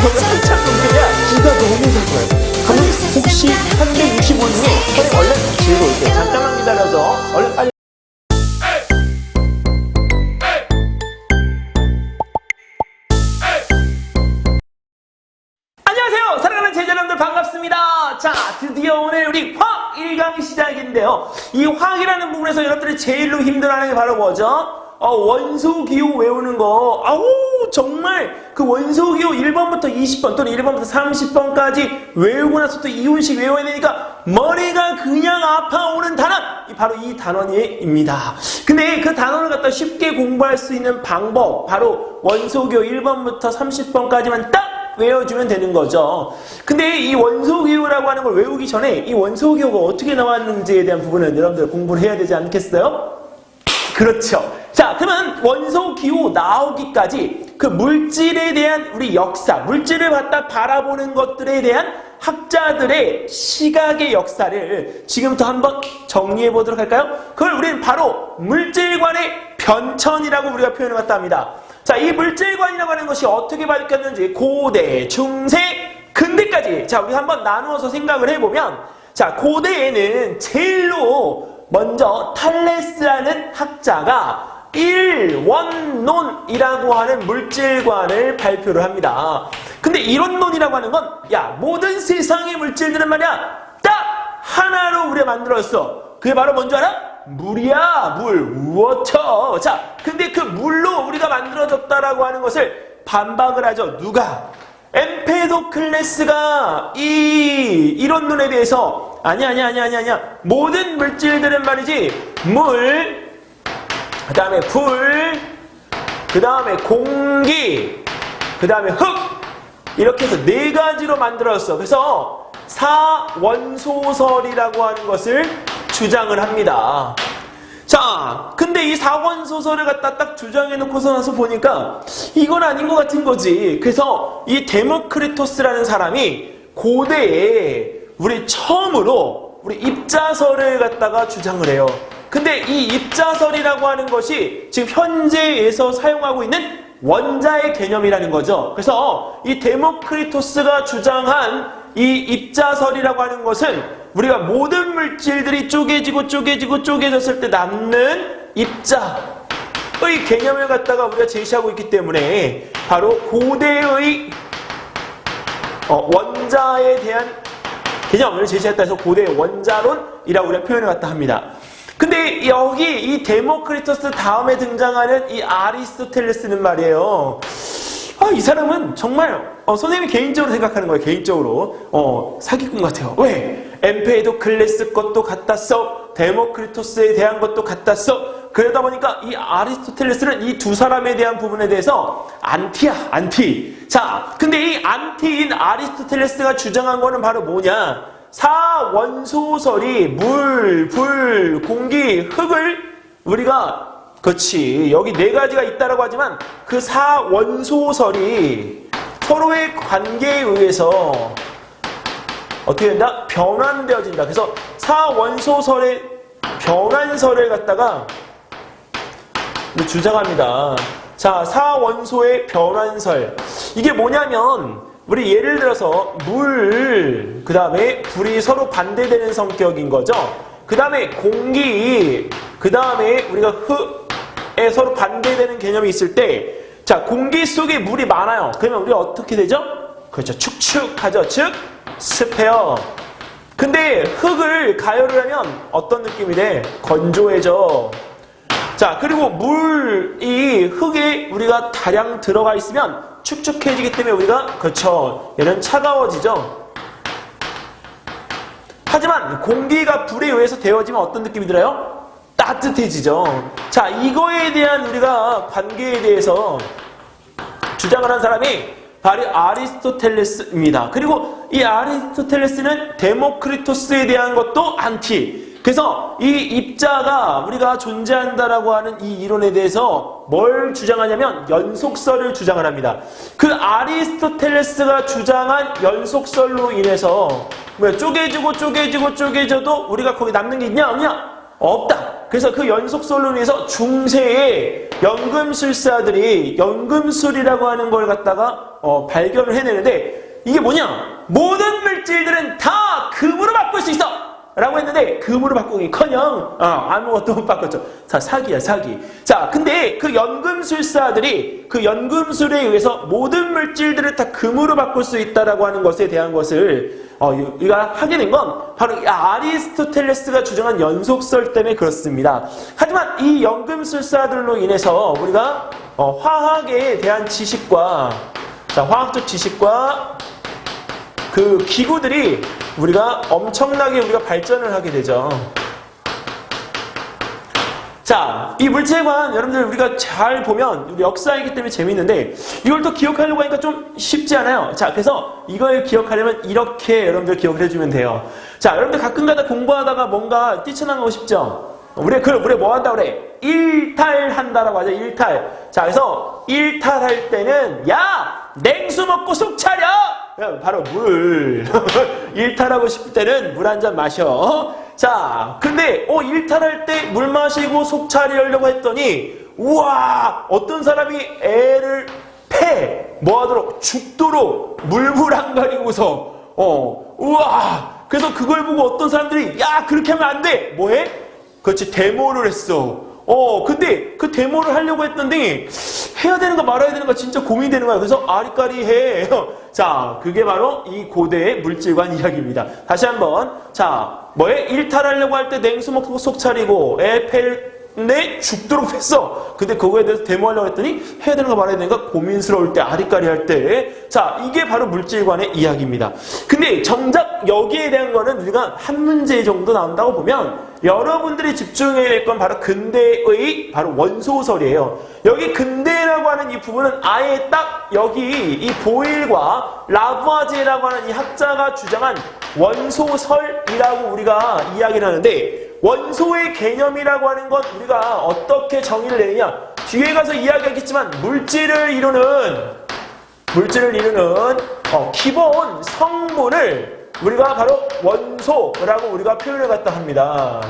괜찮은 문제야. 진짜 너무 잘 거예요. 그럼 혹시 365 중에 선생님 얼른 지우고 올게요. 잠깐만 기다려서 얼른 빨리. 안녕하세요. 사랑하는 제자 여러분들 반갑습니다. 자, 드디어 오늘 우리 화학 1강이 시작인데요. 이 화학이라는 부분에서 여러분들이 제일로 힘들어하는 게 바로 뭐죠? 원소기호 외우는 거. 아우, 정말 그 원소기호 1번부터 20번 또는 1번부터 30번까지 외우고 나서 또 이혼식 외워야 되니까 머리가 그냥 아파오는 단원. 바로 이 단원입니다. 근데 그 단원을 갖다 쉽게 공부할 수 있는 방법, 바로 원소기호 1번부터 30번까지만 딱 외워주면 되는 거죠. 근데 이 원소기호라고 하는 걸 외우기 전에 이 원소기호가 어떻게 나왔는지에 대한 부분은 여러분들 공부를 해야 되지 않겠어요? 그렇죠. 자, 그러면 원소기호 나오기까지 그 물질에 대한 우리 역사, 물질을 갖다 바라보는 것들에 대한 학자들의 시각의 역사를 지금부터 한번 정리해 보도록 할까요? 그걸 우리는 바로 물질관의 변천이라고 우리가 표현을 갖다 합니다. 자, 이 물질관이라고 하는 것이 어떻게 바뀌었는지 고대, 중세, 근대까지 자, 우리 한번 나누어서 생각을 해보면, 자, 고대에는 제일로 먼저 탈레스라는 학자가 일원론이라고 하는 물질관을 발표를 합니다. 근데 일원론이라고 하는 건, 야, 모든 세상의 물질들은 말이야 딱 하나로 우리가 만들었어. 그게 바로 뭔지 알아? 물이야, 물, 워터. 자, 근데 그 물로 우리가 만들어졌다라고 하는 것을 반박을 하죠. 누가? 엠페도클레스가 이 이론론에 대해서 아니야. 모든 물질들은 말이지 물, 그 다음에 불, 그 다음에 공기, 그 다음에 흙, 이렇게 해서 네 가지로 만들었어. 그래서 사원소설이라고 하는 것을 주장을 합니다. 자, 근데 이 사원소설을 갖다 딱 주장해놓고서 나서 보니까 이건 아닌 것 같은 거지. 그래서 이 데모크리토스라는 사람이 고대에 우리 처음으로 우리 입자설을 갖다가 주장을 해요. 근데 이 입자설이라고 하는 것이 지금 현재에서 사용하고 있는 원자의 개념이라는 거죠. 그래서 이 데모크리토스가 주장한 이 입자설이라고 하는 것은 우리가 모든 물질들이 쪼개졌을 때 남는 입자의 개념을 갖다가 우리가 제시하고 있기 때문에 바로 고대의 원자에 대한 개념을 제시했다 해서 고대의 원자론이라고 우리가 표현을 갖다 합니다. 근데 여기 이 데모크리토스 다음에 등장하는 이 아리스토텔레스는 말이에요. 이 사람은 정말 선생님이 개인적으로 생각하는 거예요. 개인적으로 사기꾼 같아요. 왜? 엠페도클레스 것도 갖다 써, 데모크리토스에 대한 것도 갖다 써. 그러다 보니까 이 아리스토텔레스는 이 두 사람에 대한 부분에 대해서 안티. 자, 근데 이 안티인 아리스토텔레스가 주장한 거는 바로 뭐냐? 사원소설이 물, 불, 공기, 흙을 우리가 그렇지, 여기 네 가지가 있다라고 하지만 그 사원소설이 서로의 관계에 의해서 어떻게 된다? 변환되어진다. 그래서 사원소설의 변환설을 갖다가 주장합니다. 자, 사원소의 변환설. 이게 뭐냐면 우리 예를 들어서 물, 그 다음에 불이 서로 반대되는 성격인 거죠. 그 다음에 공기, 그 다음에 우리가 흙에 서로 반대되는 개념이 있을 때, 자, 공기 속에 물이 많아요. 그러면 우리가 어떻게 되죠? 그렇죠. 축축하죠. 즉, 습해요. 근데 흙을 가열을 하면 어떤 느낌이 돼? 건조해져. 자, 그리고 물이 흙에 우리가 다량 들어가 있으면 축축해지기 때문에 우리가, 그렇죠, 얘는 차가워지죠. 하지만 공기가 불에 의해서 데워지면 어떤 느낌이 들어요? 따뜻해지죠. 자, 이거에 대한 우리가 관계에 대해서 주장을 한 사람이 바로 아리스토텔레스입니다. 그리고 이 아리스토텔레스는 데모크리토스에 대한 것도 안티. 그래서 이 입자가 우리가 존재한다라고 하는 이 이론에 대해서 뭘 주장하냐면 연속설을 주장을 합니다. 그 아리스토텔레스가 주장한 연속설로 인해서 쪼개지고 쪼개져도 우리가 거기 남는 게 있냐 없냐? 없다. 그래서 그 연속설로 인해서 중세의 연금술사들이 연금술이라고 하는 걸 갖다가 발견을 해내는데 이게 뭐냐? 모든 물질들은 다 금으로 바꿀 수 있어! 라고 했는데 금으로 바꾸기커녕 아무것도 못 바꿨죠. 자, 사기야, 사기. 자, 근데 그 연금술사들이 그 연금술에 의해서 모든 물질들을 다 금으로 바꿀 수 있다라고 하는 것에 대한 것을 우리가 하게 된 건 바로 아리스토텔레스가 주장한 연속설 때문에 그렇습니다. 하지만 이 연금술사들로 인해서 우리가 화학에 대한 지식과 화학적 지식과 그 기구들이 우리가 엄청나게 우리가 발전을 하게 되죠. 자, 이 물체관 여러분들 우리가 잘 보면 우리 역사이기 때문에 재밌는데 이걸 또 기억하려고 하니까 좀 쉽지 않아요. 자, 그래서 이걸 기억하려면 이렇게 여러분들 기억을 해주면 돼요. 자, 여러분들 가끔가다 공부하다가 뭔가 뛰쳐나가고 싶죠? 우리 뭐 한다 그래? 일탈한다라고 하죠. 일탈. 자, 그래서 일탈할 때는 야! 냉수 먹고 속 차려! 바로 물. 일탈하고 싶을 때는 물 한 잔 마셔. 자, 근데 일탈할 때 물 마시고 속 차리려고 했더니 우와! 어떤 사람이 애를 뭐 하도록 죽도록 물불 안 가리고서 우와! 그래서 그걸 보고 어떤 사람들이 야! 그렇게 하면 안 돼! 뭐해? 그렇지, 데모를 했어. 근데 그 데모를 하려고 했는데 해야 되는가 말아야 되는가 진짜 고민이 되는 거야. 그래서 아리까리해. 자, 그게 바로 이 고대의 물질관 이야기입니다. 다시 한번. 자, 뭐해? 일탈하려고 할 때 냉수 먹고 속 차리고 네 죽도록 했어. 근데 그거에 대해서 데모하려고 했더니 해야 되는가 말아야 되는가 고민스러울 때 아리까리 할 때. 자, 이게 바로 물질관의 이야기입니다. 근데 정작 여기에 대한 거는 우리가 한 문제 정도 나온다고 보면 여러분들이 집중해야 될 건 바로 근대의 바로 원소설이에요. 여기 근대라고 하는 이 부분은 아예 딱 여기 이 보일과 라부아제라고 하는 이 학자가 주장한 원소설이라고 우리가 이야기를 하는데 원소의 개념이라고 하는 건 우리가 어떻게 정의를 내느냐? 뒤에 가서 이야기하겠지만 물질을 이루는 기본 성분을 우리가 바로 원소라고 우리가 표현을 갖다 합니다.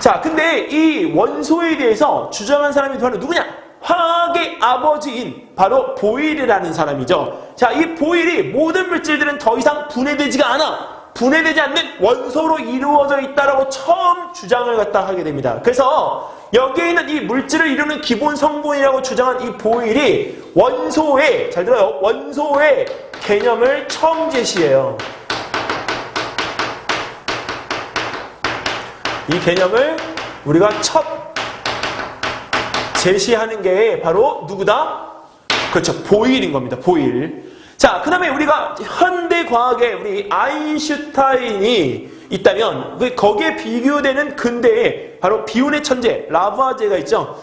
자, 근데 이 원소에 대해서 주장한 사람이 바로 누구냐? 화학의 아버지인 바로 보일이라는 사람이죠. 자, 이 보일이 모든 물질들은 더 이상 분해되지가 않아. 분해되지 않는 원소로 이루어져 있다라고 처음 주장을 갖다 하게 됩니다. 그래서 여기에 있는 이 물질을 이루는 기본 성분이라고 주장한 이 보일이 원소의, 잘 들어요, 원소의 개념을 처음 제시해요. 이 개념을 우리가 첫 제시하는 게 바로 누구다? 그렇죠, 보일인 겁니다. 보일. 자, 그 다음에 우리가 현대과학에 우리 아인슈타인이 있다면 거기에 비교되는 근대에 바로 비운의 천재 라부아제가 있죠.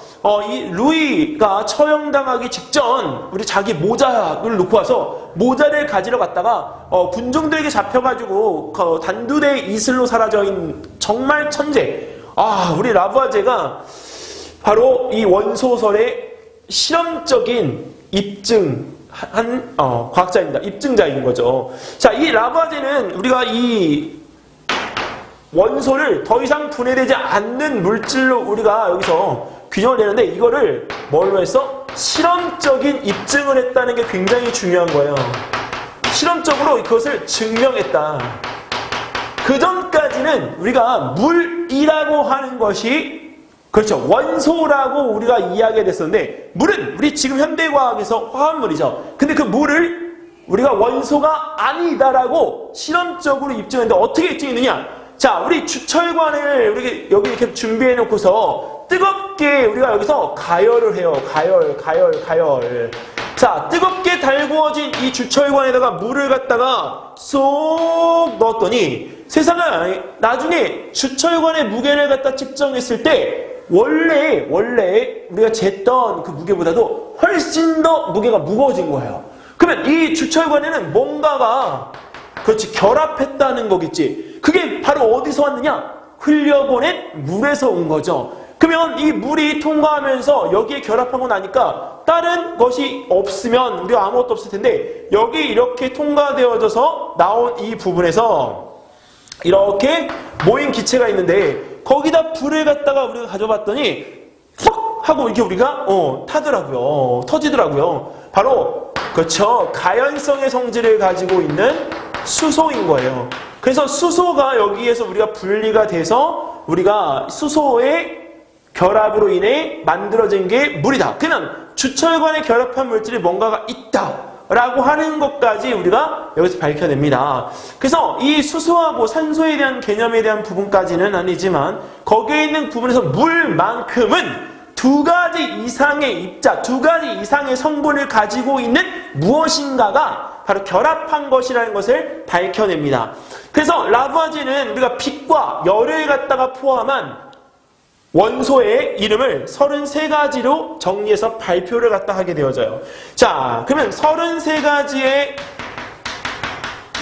이 루이가 처형당하기 직전 우리 자기 모자를 놓고 와서 모자를 가지러 갔다가 군중들에게 잡혀가지고 단두대 이슬로 사라져인 정말 천재. 우리 라부아제가 바로 이 원소설의 실험적인 입증한 과학자입니다. 입증자인 거죠. 자, 이 라부아제는 우리가 이 원소를 더 이상 분해되지 않는 물질로 우리가 여기서 규정을 내는데 이거를 뭘로 해서 실험적인 입증을 했다는 게 굉장히 중요한 거예요. 실험적으로 그것을 증명했다. 그 전까지는 우리가 물이라고 하는 것이 그렇죠, 원소라고 우리가 이야기가 됐었는데 물은 우리 지금 현대과학에서 화합물이죠. 근데 그 물을 우리가 원소가 아니다라고 실험적으로 입증했는데 어떻게 입증했느냐? 자, 우리 주철관을 우리 여기 이렇게 준비해 놓고서 뜨겁게 우리가 여기서 가열을 해요. 가열. 자, 뜨겁게 달구어진 이 주철관에다가 물을 갖다가 쏙 넣었더니 세상에 나중에 주철관의 무게를 갖다 측정했을 때 원래 우리가 쟀던 그 무게보다도 훨씬 더 무게가 무거워진 거예요. 그러면 이 주철관에는 뭔가가 그렇지 결합했다는 거겠지. 그게 바로 어디서 왔느냐? 흘려보낸 물에서 온 거죠. 그러면 이 물이 통과하면서 여기에 결합하고 나니까 다른 것이 없으면 우리가 아무것도 없을 텐데 여기 이렇게 통과되어져서 나온 이 부분에서 이렇게 모인 기체가 있는데 거기다 불을 갖다가 우리가 가져봤더니 퍽 하고 이게 우리가 타더라고요. 터지더라고요. 바로 그렇죠. 가연성의 성질을 가지고 있는 수소인 거예요. 그래서 수소가 여기에서 우리가 분리가 돼서 우리가 수소의 결합으로 인해 만들어진 게 물이다. 그냥 주철관에 결합한 물질이 뭔가가 있다라고 하는 것까지 우리가 여기서 밝혀냅니다. 그래서 이 수소하고 산소에 대한 개념에 대한 부분까지는 아니지만 거기에 있는 부분에서 물만큼은 두 가지 이상의 입자, 두 가지 이상의 성분을 가지고 있는 무엇인가가 바로 결합한 것이라는 것을 밝혀냅니다. 그래서 라부아제는 우리가 빛과 열을 갖다가 포함한 원소의 이름을 33가지로 정리해서 발표를 갖다 하게 되어져요. 자, 그러면 33가지의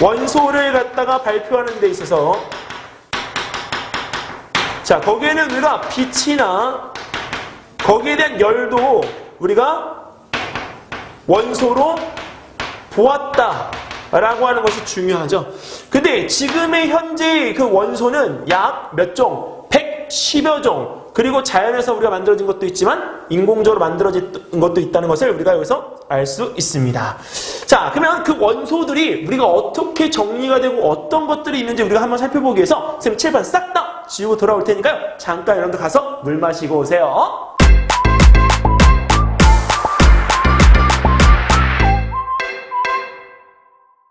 원소를 갖다가 발표하는 데 있어서 자, 거기에는 우리가 빛이나 거기에 대한 열도 우리가 원소로 보았다라고 하는 것이 중요하죠. 근데 지금의 현재 그 원소는 약 몇 종? 110여 종. 그리고 자연에서 우리가 만들어진 것도 있지만 인공적으로 만들어진 것도 있다는 것을 우리가 여기서 알 수 있습니다. 자, 그러면 그 원소들이 우리가 어떻게 정리가 되고 어떤 것들이 있는지 우리가 한번 살펴보기 위해서 선생님 칠판 싹 다 지우고 돌아올 테니까요. 잠깐 여러분들 가서 물 마시고 오세요.